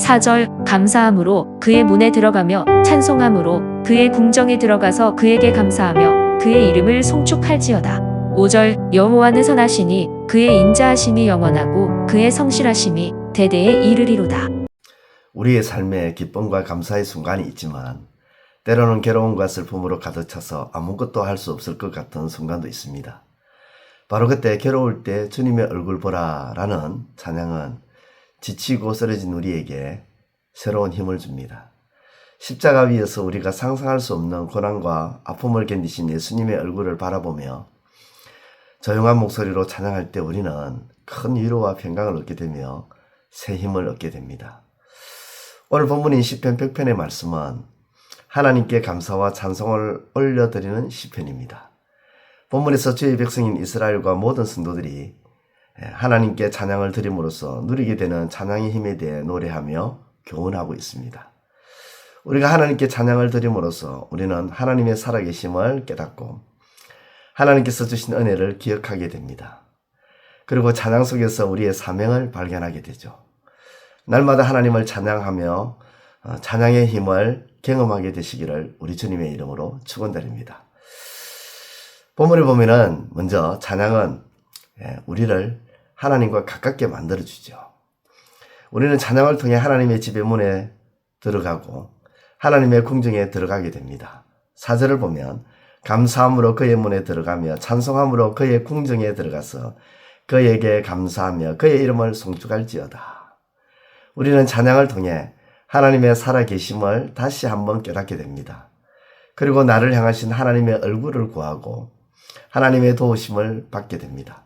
4절 감사함으로 그의 문에 들어가며 찬송함으로 그의 궁정에 들어가서 그에게 감사하며 그의 이름을 송축할지어다. 5절 여호와는 선하시니 그의 인자하심이 영원하고 그의 성실하심이 대대에 이르리로다. 우리의 삶에 기쁨과 감사의 순간이 있지만 때로는 괴로움과 슬픔으로 가득 차서 아무것도 할 수 없을 것 같은 순간도 있습니다. 바로 그때 괴로울 때 주님의 얼굴 보라 라는 찬양은 지치고 쓰러진 우리에게 새로운 힘을 줍니다. 십자가 위에서 우리가 상상할 수 없는 고난과 아픔을 견디신 예수님의 얼굴을 바라보며 조용한 목소리로 찬양할 때 우리는 큰 위로와 평강을 얻게 되며 새 힘을 얻게 됩니다. 오늘 본문인 시편 100편의 말씀은 하나님께 감사와 찬송을 올려드리는 시편입니다. 본문에서 주의 백성인 이스라엘과 모든 성도들이 하나님께 찬양을 드림으로써 누리게 되는 찬양의 힘에 대해 노래하며 교훈하고 있습니다. 우리가 하나님께 찬양을 드림으로써 우리는 하나님의 살아계심을 깨닫고 하나님께서 주신 은혜를 기억하게 됩니다. 그리고 찬양 속에서 우리의 사명을 발견하게 되죠. 날마다 하나님을 찬양하며 찬양의 힘을 경험하게 되시기를 우리 주님의 이름으로 축원드립니다. 본문을 보면은 먼저 찬양은 우리를 하나님과 가깝게 만들어주죠. 우리는 찬양을 통해 하나님의 집의 문에 들어가고 하나님의 궁정에 들어가게 됩니다. 4절을 보면 감사함으로 그의 문에 들어가며 찬송함으로 그의 궁정에 들어가서 그에게 감사하며 그의 이름을 송축할지어다. 우리는 찬양을 통해 하나님의 살아계심을 다시 한번 깨닫게 됩니다. 그리고 나를 향하신 하나님의 얼굴을 구하고 하나님의 도우심을 받게 됩니다.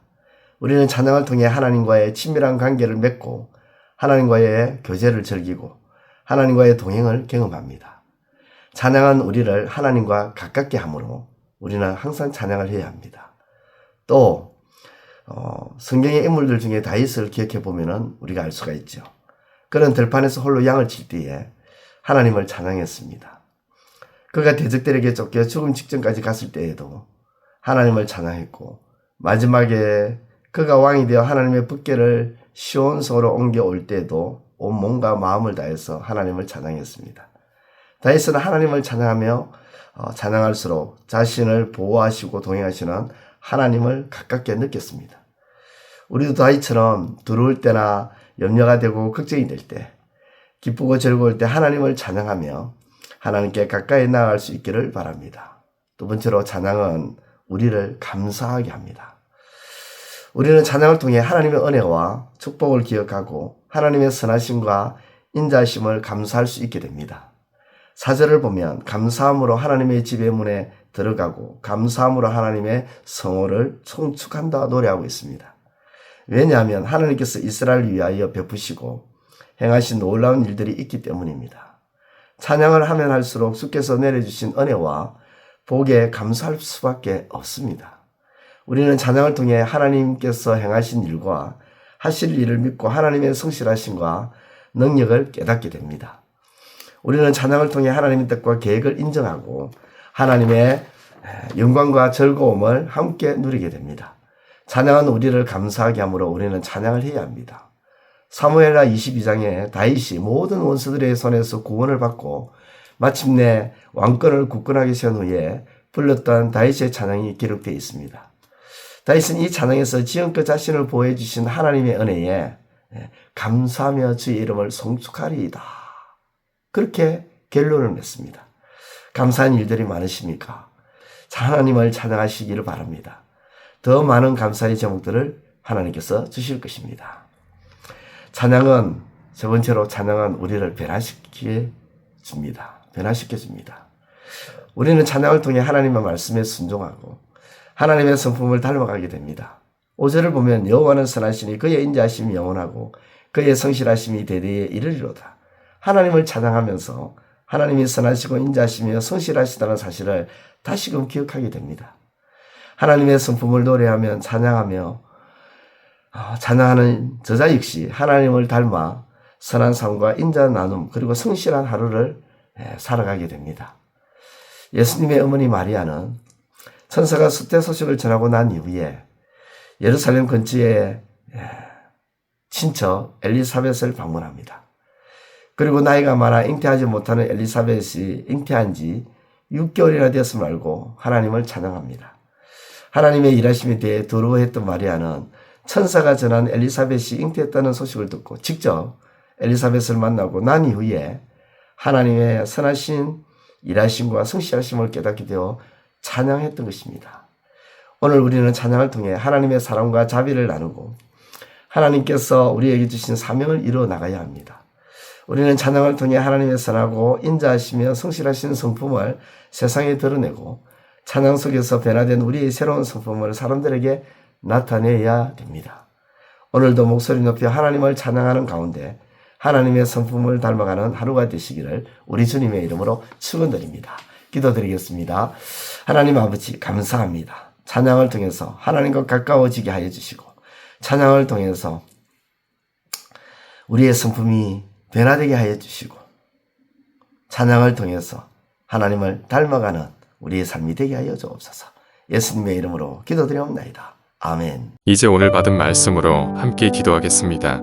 우리는 찬양을 통해 하나님과의 친밀한 관계를 맺고 하나님과의 교제를 즐기고 하나님과의 동행을 경험합니다. 찬양은 우리를 하나님과 가깝게 하므로 우리는 항상 찬양을 해야 합니다. 또 성경의 인물들 중에 다윗을 기억해 보면 우리가 알 수가 있죠. 그는 들판에서 홀로 양을 칠 때에 하나님을 찬양했습니다. 그가 대적들에게 쫓겨 죽음 직전까지 갔을 때에도 하나님을 찬양했고 마지막에 그가 왕이 되어 하나님의 법궤를 시온성으로 옮겨올 때에도 온 몸과 마음을 다해서 하나님을 찬양했습니다. 다윗은 하나님을 찬양하며 찬양할수록 자신을 보호하시고 동행하시는 하나님을 가깝게 느꼈습니다. 우리도 다윗처럼 두려울 때나 염려가 되고 걱정이 될 때, 기쁘고 즐거울 때 하나님을 찬양하며 하나님께 가까이 나아갈 수 있기를 바랍니다. 두 번째로 찬양은 우리를 감사하게 합니다. 우리는 찬양을 통해 하나님의 은혜와 축복을 기억하고 하나님의 선하심과 인자하심을 감사할 수 있게 됩니다. 4절을 보면 감사함으로 하나님의 집의 문에 들어가고 감사함으로 하나님의 성호를 송축한다 노래하고 있습니다. 왜냐하면 하나님께서 이스라엘을 위하여 베푸시고 행하신 놀라운 일들이 있기 때문입니다. 찬양을 하면 할수록 주께서 내려주신 은혜와 복에 감사할 수밖에 없습니다. 우리는 찬양을 통해 하나님께서 행하신 일과 하실 일을 믿고 하나님의 성실하심과 능력을 깨닫게 됩니다. 우리는 찬양을 통해 하나님의 뜻과 계획을 인정하고 하나님의 영광과 즐거움을 함께 누리게 됩니다. 찬양은 우리를 감사하게 하므로 우리는 찬양을 해야 합니다. 사무엘하 22장에 다윗이 모든 원수들의 손에서 구원을 받고 마침내 왕권을 굳건하게 세운 후에 불렀던 다윗의 찬양이 기록되어 있습니다. 다윗은 이 찬양에서 지금껏 자신을 보호해 주신 하나님의 은혜에 감사하며 주의 이름을 송축하리이다. 그렇게 결론을 냈습니다. 감사한 일들이 많으십니까? 하나님을 찬양하시기를 바랍니다. 더 많은 감사의 제목들을 하나님께서 주실 것입니다. 찬양은 세 번째로 찬양은 우리를 변화시켜 줍니다. 우리는 찬양을 통해 하나님의 말씀에 순종하고 하나님의 성품을 닮아가게 됩니다. 5절을 보면 여호와는 선하시니 그의 인자하심이 영원하고 그의 성실하심이 대대에 이르리로다. 하나님을 찬양하면서 하나님이 선하시고 인자하시며 성실하시다는 사실을 다시금 기억하게 됩니다. 하나님의 성품을 노래하며 찬양하며 찬양하는 저자 역시 하나님을 닮아 선한 삶과 인자 나눔 그리고 성실한 하루를 살아가게 됩니다. 예수님의 어머니 마리아는 천사가 수태 소식을 전하고 난 이후에 예루살렘 근처에 친척 엘리사벳을 방문합니다. 그리고 나이가 많아 잉태하지 못하는 엘리사벳이 잉태한 지 6개월이나 되었음을 알고 하나님을 찬양합니다. 하나님의 일하심에 대해 두려워했던 마리아는 천사가 전한 엘리사벳이 잉태했다는 소식을 듣고 직접 엘리사벳을 만나고 난 이후에 하나님의 선하신 일하심과 성실하심을 깨닫게 되어 찬양했던 것입니다. 오늘 우리는 찬양을 통해 하나님의 사랑과 자비를 나누고 하나님께서 우리에게 주신 사명을 이루어 나가야 합니다. 우리는 찬양을 통해 하나님의 선하고 인자하시며 성실하신 성품을 세상에 드러내고 찬양 속에서 변화된 우리의 새로운 성품을 사람들에게 나타내야 됩니다. 오늘도 목소리 높여 하나님을 찬양하는 가운데 하나님의 성품을 닮아가는 하루가 되시기를 우리 주님의 이름으로 축원드립니다. 기도드리겠습니다. 하나님 아버지 감사합니다. 찬양을 통해서 하나님과 가까워지게 하여 주시고 찬양을 통해서 우리의 성품이 변화되게 하여 주시고 찬양을 통해서 하나님을 닮아가는 우리의 삶이 되게 하여 주옵소서. 예수님의 이름으로 기도드리옵나이다. 아멘. 이제 오늘 받은 말씀으로 함께 기도하겠습니다.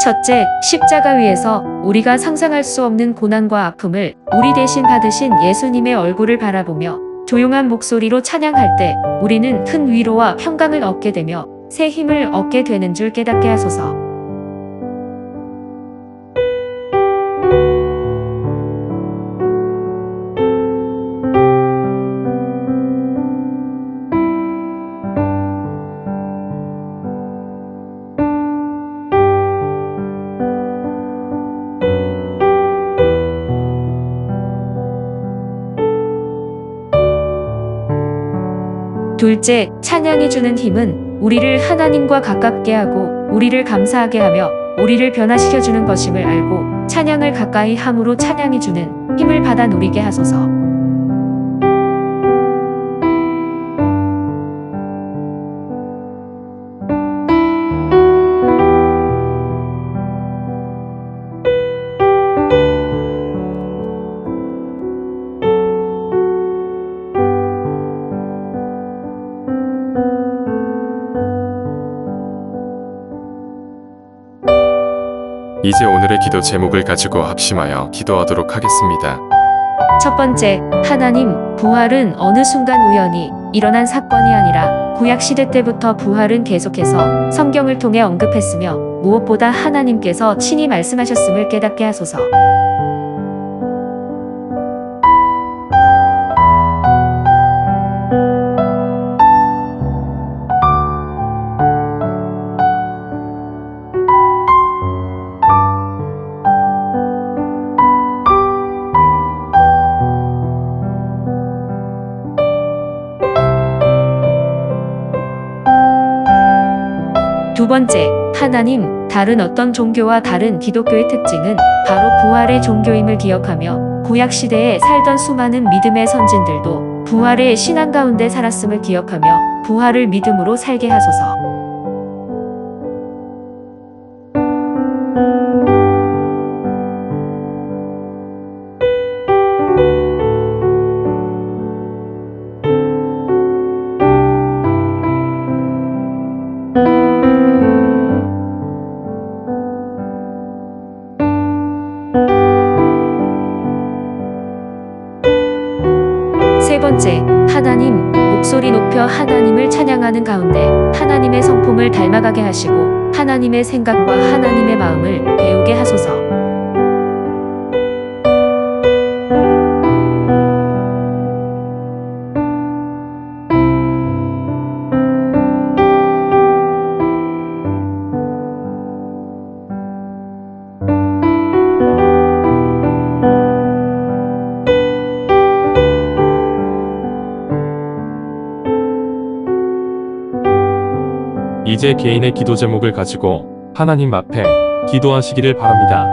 첫째, 십자가 위에서 우리가 상상할 수 없는 고난과 아픔을 우리 대신 받으신 예수님의 얼굴을 바라보며 조용한 목소리로 찬양할 때 우리는 큰 위로와 평강을 얻게 되며 새 힘을 얻게 되는 줄 깨닫게 하소서. 둘째, 찬양이 주는 힘은 우리를 하나님과 가깝게 하고 우리를 감사하게 하며 우리를 변화시켜 주는 것임을 알고 찬양을 가까이 함으로 찬양이 주는 힘을 받아 누리게 하소서. 이제 오늘의 기도 제목을 가지고 합심하여 기도하도록 하겠습니다. 첫 번째, 하나님, 부활은 어느 순간 우연히 일어난 사건이 아니라 구약시대 때부터 부활은 계속해서 성경을 통해 언급했으며 무엇보다 하나님께서 친히 말씀하셨음을 깨닫게 하소서. 두 번째, 하나님, 다른 어떤 종교와 다른 기독교의 특징은 바로 부활의 종교임을 기억하며 구약시대에 살던 수많은 믿음의 선진들도 부활의 신앙 가운데 살았음을 기억하며 부활을 믿음으로 살게 하소서. 세 번째, 하나님, 목소리 높여 하나님을 찬양하는 가운데 하나님의 성품을 닮아가게 하시고 하나님의 생각과 하나님의 마음을 배우게 하소서. 이제 개인의 기도 제목을 가지고 하나님 앞에 기도하시기를 바랍니다.